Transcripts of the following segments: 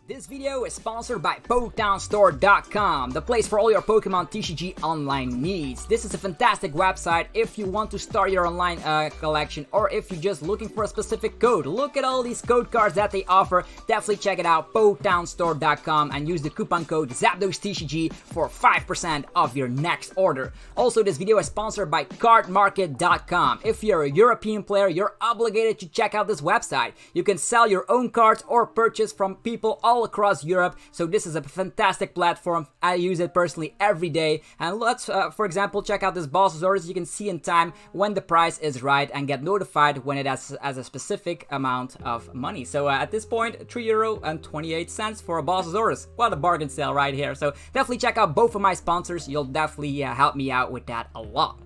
This video is sponsored by PokemonStore.com, the place for all your Pokemon TCG online needs. This is a fantastic website if you want to start your online collection or if you're just looking for a specific code. Look at all these code cards that they offer. Definitely check it out, PokemonStore.com, and use the coupon code ZapdosTCG for 5% off your next order. Also, this video is sponsored by CardMarket.com. If you're a European player, you're obligated to check out this website. You can sell your own cards or purchase from people all across Europe, so this is a fantastic platform. I use it personally every day, and let's for example check out this boss's orders. You can see in time when the price is right and get notified when it has a specific amount of money. So at this point, €3.28 for a boss's orders. What a bargain sale right here. So definitely check out both of my sponsors. You'll definitely help me out with that a lot.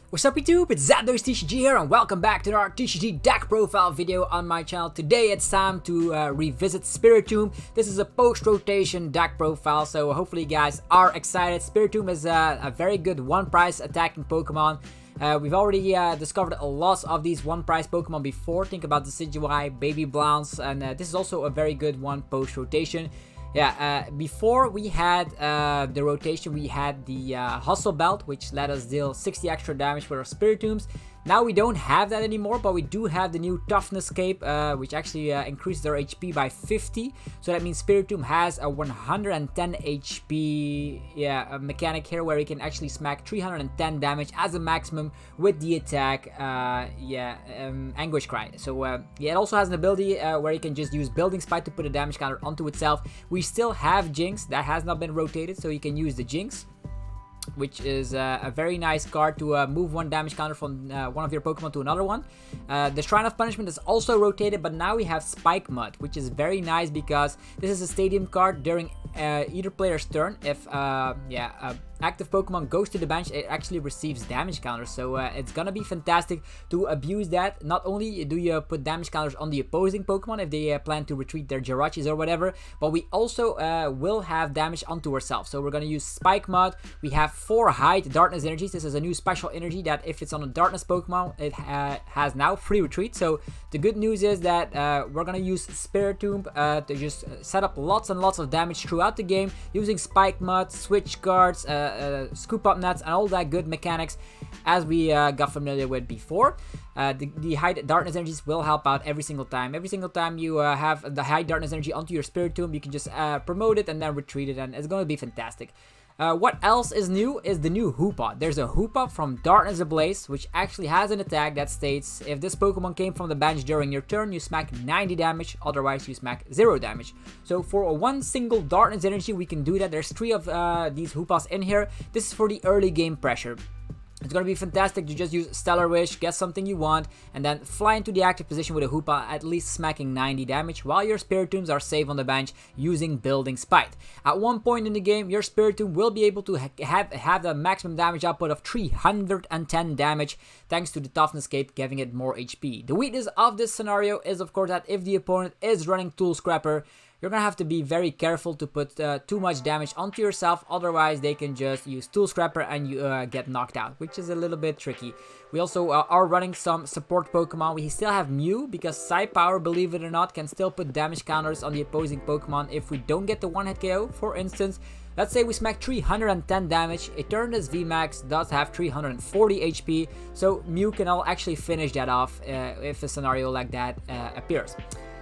What's up YouTube, it's ZapdosTCG here and welcome back to our TCG deck profile video on my channel. Today it's time to revisit Spiritomb. This is a post-rotation deck profile, so hopefully you guys are excited. Spiritomb is a very good one-price attacking Pokemon. We've already discovered a lot of these one-price Pokemon before. Think about the Decidueye, Baby Blounce, and this is also a very good one post-rotation. Yeah, before we had the rotation, we had the Hustle Belt, which let us deal 60 extra damage with our Spiritombs. Now we don't have that anymore, but we do have the new Toughness Cape, which actually increases their HP by 50. So that means Spiritomb has a 110 HP a mechanic here where he can actually smack 310 damage as a maximum with the attack, Anguish Cry. So it also has an ability where he can just use Building Spite to put a damage counter onto itself. We still have Jynx, that has not been rotated, so you can use the Jynx, which is a very nice card to move one damage counter from one of your Pokemon to another one. The Shrine of Punishment is also rotated, but now we have Spikemuth, which is very nice because this is a stadium card during either player's turn. If active Pokemon goes to the bench, it actually receives damage counters, so it's gonna be fantastic to abuse that. Not only do you put damage counters on the opposing Pokemon if they plan to retreat their Jirachis or whatever, but we also will have damage onto ourselves. So we're gonna use Spikemuth. We have 4 Hide Darkness Energies. This is a new special energy that if it's on a Darkness Pokemon, it has now free retreat. So the good news is that we're gonna use Spiritomb to just set up lots and lots of damage throughout the game using Spikemuth, switch cards, scoop up nets, and all that good mechanics as we got familiar with before. The High Darkness Energies will help out every single time. Every single time you have the High Darkness Energy onto your Spiritomb, you can just promote it and then retreat it, and it's going to be fantastic. What else is new is the new Hoopa. There's a Hoopa from Darkness ABLAZE, which actually has an attack that states if this Pokemon came from the bench during your turn, you smack 90 damage, otherwise you smack 0 damage. So for one single Darkness Energy, we can do that. There's 3 of these Hoopas in here. This is for the early game pressure. It's going to be fantastic to just use Stellar Wish, get something you want, and then fly into the active position with a Hoopa, at least smacking 90 damage, while your Spiritombs are safe on the bench using Building Spite. At one point in the game, your Spiritomb will be able to have the maximum damage output of 310 damage, thanks to the Toughness Cape giving it more HP. The weakness of this scenario is, of course, that if the opponent is running Tool Scrapper, you're gonna have to be very careful to put too much damage onto yourself, otherwise they can just use Tool Scrapper and you get knocked out, which is a little bit tricky. We also are running some support Pokemon. We still have Mew, because Psy Power, believe it or not, can still put damage counters on the opposing Pokemon if we don't get the one-hit KO. For instance, let's say we smack 310 damage, Eternatus VMAX does have 340 HP, so Mew can actually finish that off if a scenario like that appears.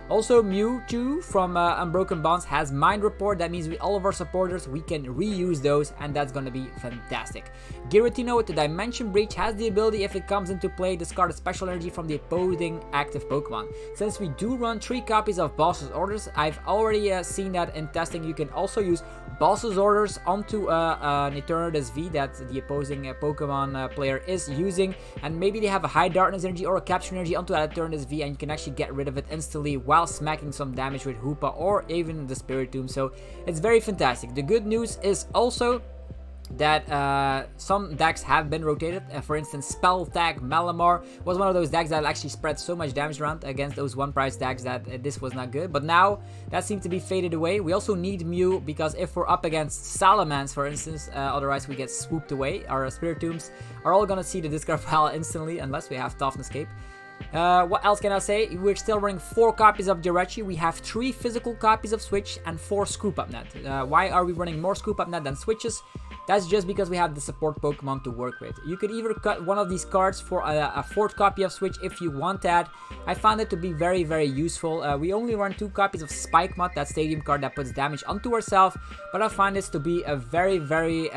Also, Mewtwo from Unbroken Bonds has Mind Report. That means with all of our supporters, we can reuse those, and that's going to be fantastic. Giratina with the Dimension Breach has the ability, if it comes into play, discard a special energy from the opposing active Pokemon. Since we do run 3 copies of Boss's Orders, I've already seen that in testing. You can also use Boss's Orders onto an Eternatus V that the opposing Pokemon player is using, and maybe they have a High Darkness Energy or a Capture Energy onto that Eternatus V, and you can actually get rid of it instantly while smacking some damage with Hoopa or even the Spiritomb. So it's very fantastic. The good news is also that some decks have been rotated. For instance, Spell Tag Malamar was one of those decks that actually spread so much damage around against those one price decks that this was not good. But now that seems to be faded away. We also need Mew because if we're up against Salamence, for instance, otherwise we get swooped away. Our Spiritombs are all gonna see the discard pile instantly unless we have Thoughness Cape. What else can I say? We're still running 4 copies of Jirachi. We have 3 physical copies of Switch and 4 Scoop Up Net. Why are we running more Scoop Up Net than Switches? That's just because we have the support Pokemon to work with. You could either cut one of these cards for a 4th copy of Switch if you want that. I found it to be very, very useful. We only run 2 copies of Spikemuth, that stadium card that puts damage onto ourselves. But I find this to be a very, very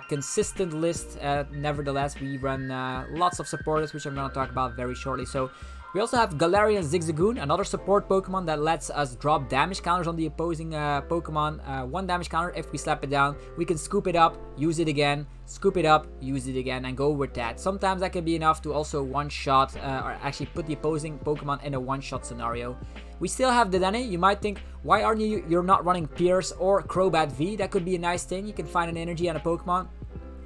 consistent list. Nevertheless, we run lots of supporters, which I'm going to talk about very shortly. So we also have Galarian Zigzagoon, another support Pokemon that lets us drop damage counters on the opposing Pokemon. 1 damage counter, if we slap it down, we can scoop it up, use it again, scoop it up, use it again, and go with that. Sometimes that can be enough to also one-shot, or actually put the opposing Pokemon in a one-shot scenario. We still have Dedenne. You might think, why aren't you're not running Pierce or Crobat V? That could be a nice thing. You can find an energy on a Pokemon.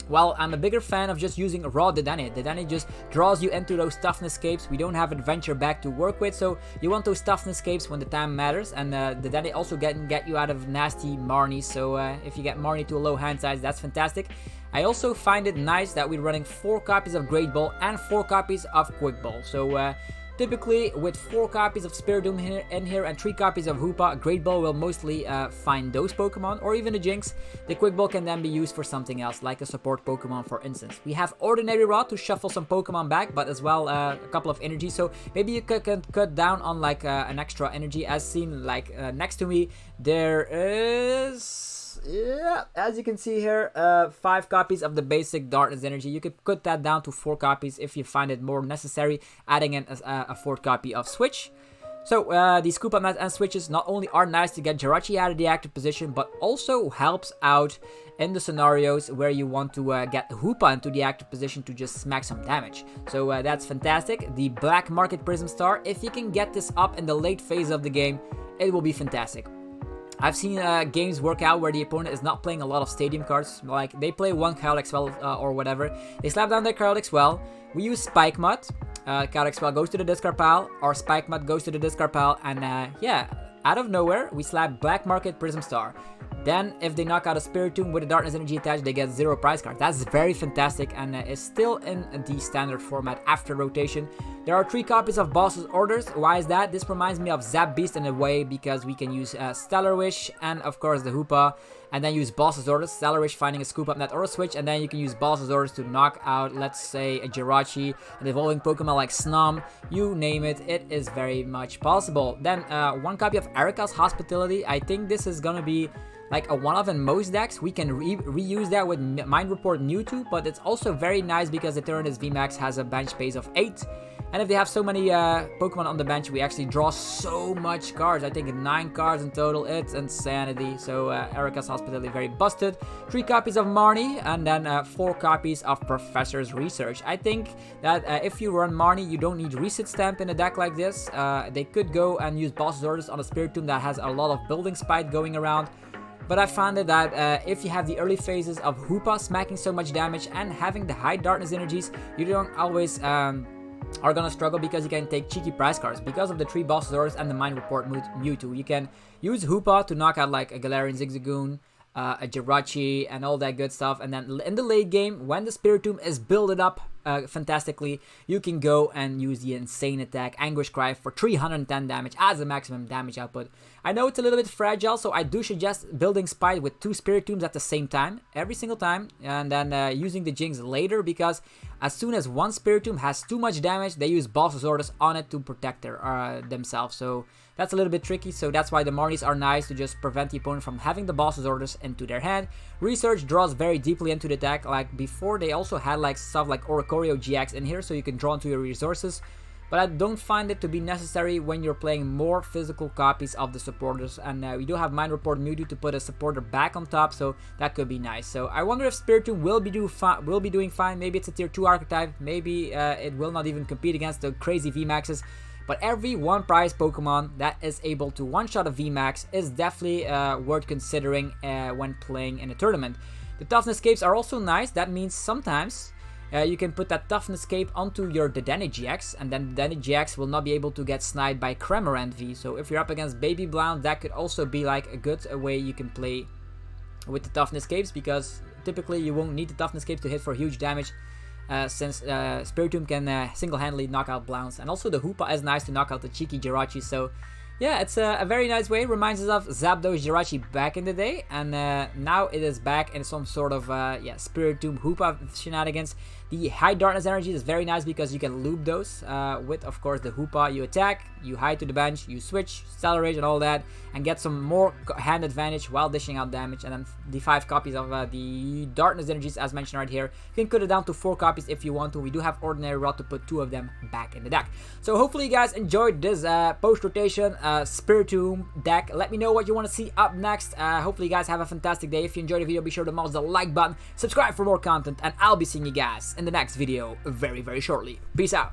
Well, I'm a bigger fan of just using raw Dedenne. Dedenne just draws you into those Toughness Capes. We don't have Adventure back to work with, so you want those Toughness Capes when the time matters. And Dedenne also can get you out of nasty Marnies, so if you get Marnie to a low hand size, that's fantastic. I also find it nice that we're running 4 copies of Great Ball and 4 copies of Quick Ball. So typically, with 4 copies of Spiritomb in here and 3 copies of Hoopa, Great Ball will mostly find those Pokemon, or even the Jynx. The Quick Ball can then be used for something else, like a support Pokemon, for instance. We have Ordinary Rod to shuffle some Pokemon back, but as well a couple of energy. So maybe you can cut down on like an extra energy, as seen like next to me. There is... yeah, as you can see here, 5 copies of the basic Darkness Energy. You could cut that down to 4 copies if you find it more necessary, adding in a 4th copy of Switch. So these Scoop Up Nets and Switches not only are nice to get Jirachi out of the active position, but also helps out in the scenarios where you want to get Hoopa into the active position to just smack some damage. So that's fantastic. The Black Market Prism Star, if you can get this up in the late phase of the game, it will be fantastic. I've seen games work out where the opponent is not playing a lot of stadium cards. Like, they play 1 Chaotic Swell or whatever. They slap down their Chaotic Swell. We use Spikemuth. Chaotic Swell goes to the discard pile. Or Spikemuth goes to the discard pile. And yeah, out of nowhere, we slap Black Market Prism Star. Then, if they knock out a Spiritomb with a Darkness Energy attached, they get 0 prize cards. That's very fantastic and is still in the standard format after rotation. There are 3 copies of Boss's Orders. Why is that? This reminds me of Zap Beast in a way, because we can use Stellar Wish and, of course, the Hoopa, and then use Boss's Orders. Stellar Wish finding a Scoop Up Net or a Switch, and then you can use Boss's Orders to knock out, let's say, a Jirachi, an evolving Pokemon like Snom, you name it. It is very much possible. Then, 1 copy of Erika's Hospitality. I think this is gonna be like a one-off in most decks. We can reuse that with Mind Report Mewtwo, but it's also very nice because the Tyrannus VMAX has a bench space of 8. And if they have so many Pokemon on the bench, we actually draw so much cards. I think 9 cards in total. It's insanity. So Erika's Hospitality very busted. 3 copies of Marnie, and then 4 copies of Professor's Research. I think that if you run Marnie, you don't need Reset Stamp in a deck like this. They could go and use Boss's Orders on a Spiritomb that has a lot of Building Spite going around. But I found it that if you have the early phases of Hoopa smacking so much damage and having the high Darkness Energies, you don't always are gonna struggle because you can take cheeky prize cards. Because of the 3 Boss's Orders and the Mind Report Mewtwo, you can use Hoopa to knock out like a Galarian Zigzagoon, a Jirachi, and all that good stuff. And then in the late game, when the Spiritomb is builded up fantastically, you can go and use the insane attack Anguish Cry for 310 damage as a maximum damage output. I know it's a little bit fragile, so I do suggest building Spite with 2 Spiritombs at the same time, every single time, and then using the Jynx later, because as soon as one Spiritomb has too much damage, they use Boss's Orders on it to protect themselves. So that's a little bit tricky, so that's why the Marnies are nice to just prevent the opponent from having the Boss's Orders into their hand. Research draws very deeply into the deck. Like before, they also had like stuff like Oricorio GX in here, so you can draw into your resources. But I don't find it to be necessary when you're playing more physical copies of the supporters. And we do have Mind Report Mewtwo to put a supporter back on top, so that could be nice. So I wonder if Spiritomb will be doing fine. Maybe it's a tier 2 archetype. Maybe it will not even compete against the crazy VMAXs. But every 1 prize Pokemon that is able to one-shot a VMAX is definitely worth considering when playing in a tournament. The Toughness Capes are also nice. That means sometimes you can put that Toughness Cape onto your Dedenne-GX, and then Dedenne-GX will not be able to get sniped by Cramorant V. So if you're up against Baby Blound, that could also be like a good way you can play with the Toughness Capes, because typically you won't need the Toughness Capes to hit for huge damage, since Spiritomb can single-handedly knock out Blounds. And also the Hoopa is nice to knock out the cheeky Jirachi. So yeah, it's a very nice way. Reminds us of Zapdos Jirachi back in the day, and now it is back in some sort of Spiritomb Hoopa shenanigans. The high darkness energy is very nice because you can loop those with, of course, the Hoopa. You attack, you hide to the bench, you switch, Stellar Rage and all that, and get some more hand advantage while dishing out damage. And then the 5 copies of the darkness energies, as mentioned right here, you can cut it down to 4 copies if you want to. We do have Ordinary Rod to put 2 of them back in the deck. So hopefully you guys enjoyed this post-rotation Spiritomb deck. Let me know what you want to see up next. Hopefully you guys have a fantastic day. If you enjoyed the video, be sure to mouse the like button, subscribe for more content, and I'll be seeing you guys in the next video very, very shortly. Peace out.